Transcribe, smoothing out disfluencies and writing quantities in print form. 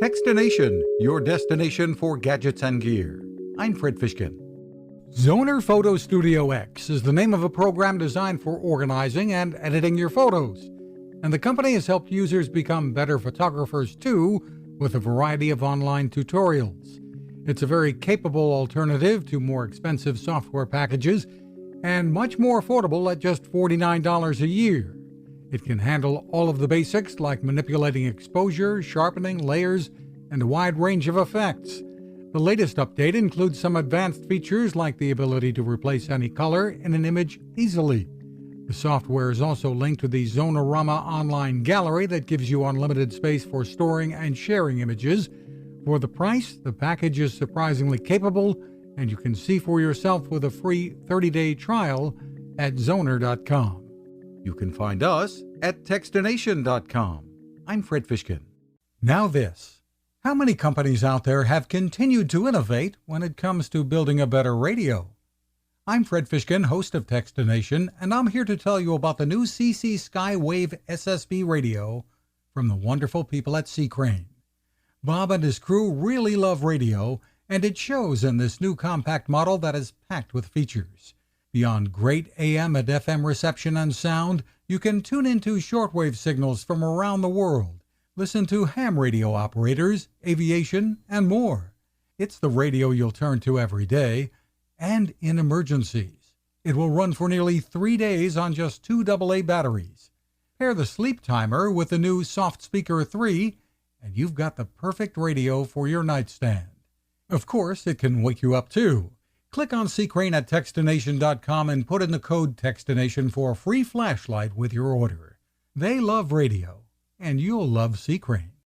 Techstination, your destination for gadgets and gear. I'm Fred Fishkin. Zoner Photo Studio X is the name of a program designed for organizing and editing your photos. And the company has helped users become better photographers too, with a variety of online tutorials. It's a very capable alternative to more expensive software packages and much more affordable at just $49 a year. It can handle all of the basics like manipulating exposure, sharpening, layers, and a wide range of effects. The latest update includes some advanced features like the ability to replace any color in an image easily. The software is also linked to the Zonorama online gallery that gives you unlimited space for storing and sharing images. For the price, the package is surprisingly capable, and you can see for yourself with a free 30-day trial at zoner.com. You can find us at Techstination.com. I'm Fred Fishkin. Now this. How many companies out there have continued to innovate when it comes to building a better radio? I'm Fred Fishkin, host of Techstination, and I'm here to tell you about the new CC Skywave SSB radio from the wonderful people at C-Crane. Bob and his crew really love radio, and it shows in this new compact model that is packed with features. Beyond great AM and FM reception and sound, you can tune into shortwave signals from around the world, listen to ham radio operators, aviation, and more. It's the radio you'll turn to every day, and in emergencies. It will run for nearly 3 days on just 2 AA batteries. Pair the sleep timer with the new Soft Speaker 3, and you've got the perfect radio for your nightstand. Of course, it can wake you up too. Click on C-Crane at Techstination.com and put in the code Techstination for a free flashlight with your order. They love radio, and you'll love C-Crane.